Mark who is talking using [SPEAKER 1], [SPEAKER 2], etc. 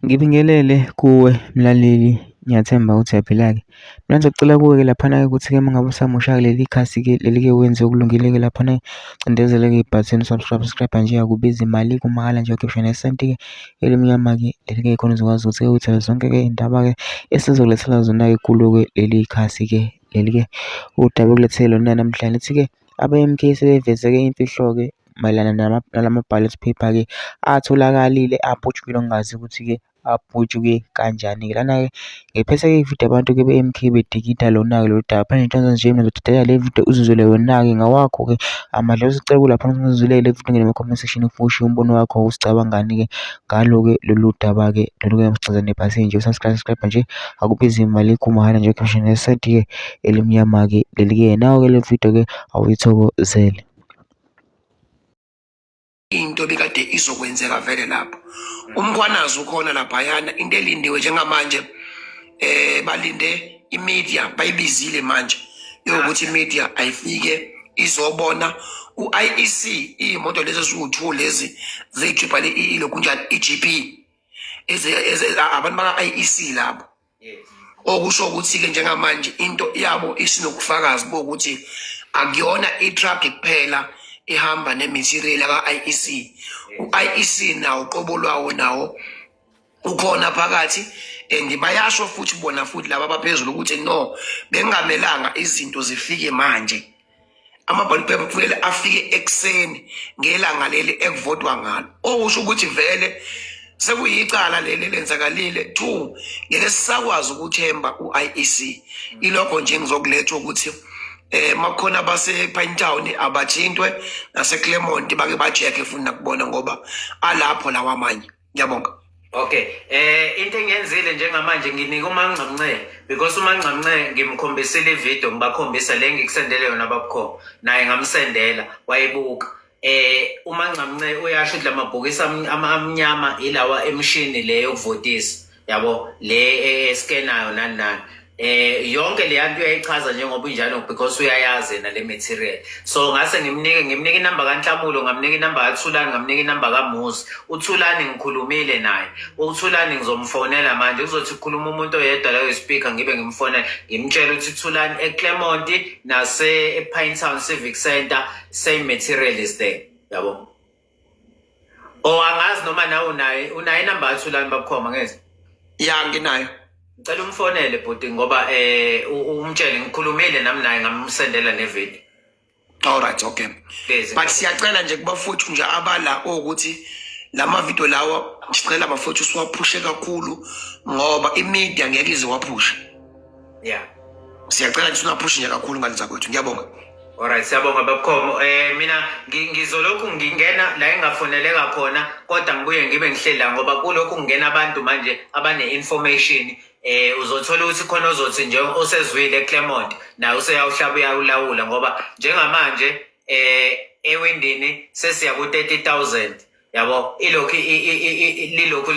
[SPEAKER 1] Ngibingelele kuwe mlaleli, ngiyathemba ukuthi uyaphila-ke. Mina ngizocela kuwe-ke laphana-ke ukuthi-ke uma ngabe usamusha kuleli khasi-ke leli-ke wenze okulungile-ke laphana cindezela-ke ibhathini subscribe nje, akubizi imali, kumahhala nje, ukhipha nesenti-ke elimnyama-ke leli-ke khona uzokwazi ukuthi-ke uthole zonke-ke iy'ndaba-ke esizokulethela zona-ke kulo-ke leli khasi-ke leli-ke udaba okulethele lona namhlanje. Lithi-ke aba-M_K sebeveze-ke imfihlo-ke mayelana nalama-ballot paper-ke atholakalile abhujukile ongazi ukuthi-ke abhujuke kanjani-ke. Lana-ke ngiphethe-ke ividiyo abantu-ke be-M_K bedikida lona-ke lolu daba. Phela into nje mina ngizodedela le vidiyo uzizwele wena-ke ngawakho-ke amandla. Usicela lapha uzizwele le vidiyo ngene comment section usho umbono wakho usicabangani-ke ngalo-ke lolu daba-ke lolu-ke msicaza nebhasi nje usubscribe nje, akubizi imali, kumahhala nje, ukhipha nesenti-ke elimnyama-ke leli-ke. Nawe-ke le vidiyo-ke awuyithokozele.
[SPEAKER 2] Into bekade izokwenzeka vele lapho umkhwanazi ukhona laphayana. Into elindiwe njengamanje balinde imedia, bayibizile manje yokuthi imedia ayifike izobona u-IEC iy'moto lezi eziwu-2 lezi zeyijibhale ilokunjani i-GP abantu baka-IEC labo. Okusho ukuthi-ke njengamanje into yabo isinokufakazi bokuthi akuyona i-truck kuphela ihamba nematerial aka-IEC. U-IEC nawo uqobo lwawo nawo ukhona phakathi, and bayasho futhi bona futhi laba abaphezulu ukuthi no, bengamelanga izinto zifike manje. Ama-ballot paper kufanele afike ekuseni ngelanga leli ekuvotwa ngalo. Okusho ukuthi vele sekuyicala leli lenzakalile. 2, ngeke sisakwazi ukuthemba u-IEC. Ilokho nje ngizokuletha ukuthi makhona base-Pine Town abathintwe, nase-Claremont bake bajekhe futhi nakubona ngoba alapho lawa amanye. Ngiyabonga.
[SPEAKER 3] Okay, into engiyenzile njengamanje nginika uMaNgcamnce, because uMaNgcamnce ngimkhombisile ividiyo, ngibakhombisa le ngikusendele yona babukhoma, naye ngamsendela wayibuka. uMaNgcamnce uyasho ukuthi lamabhokisi amnyama ilawa emshini le yokuvotisa, yabo le eskenayo nani nani. Yonke le yanto uyayichaza njengoba injalo because uyayazi na le material. So ngase ngimnike inamba kaNhlamulo, ngamnika inamba kaThulani, ngamnika inamba kaMuzi. uThulani ngikhulumile naye. uThulani ngizomfonela manje, uzothi kukhuluma umuntu oyedwa la speaker ngibe ngimfonela ngimtshela ukuthi uThulani eClaremont nase Pine Town Civic Center same material is there, yabo. Angazi noma nawe unayo inamba kaThulani babukhoma ngeze?
[SPEAKER 2] Ya, nginayo.
[SPEAKER 3] Ngicela umfonele bhuti ngoba umtshele ngikhulumile nami naye ngamsendela nevideo.
[SPEAKER 2] Alright, okay. But siyacela nje kubafuthu nje abala ukuthi lama video lawa sicela bafuthu siwaphushe kakhulu ngoba imedia ngeke ize waphusha.
[SPEAKER 3] Yeah.
[SPEAKER 2] Siyacela nje unaphushe nje kakhulu ngale zakwethu. Ngiyabonga.
[SPEAKER 3] Alright, siyabonga babukhomo. Mina ngizolokhu ngingena la engafoneleka khona kodwa ngibuye ngibe ngihlela ngoba kulokhu ngena abantu manje abane information. Uzothola ukuthi khona ozothi nje osezwile eClaremont na useyawuhlaba uyawulawula ngoba njengamanje ewindini sesiya ku 30,000, yabo. Ilokhu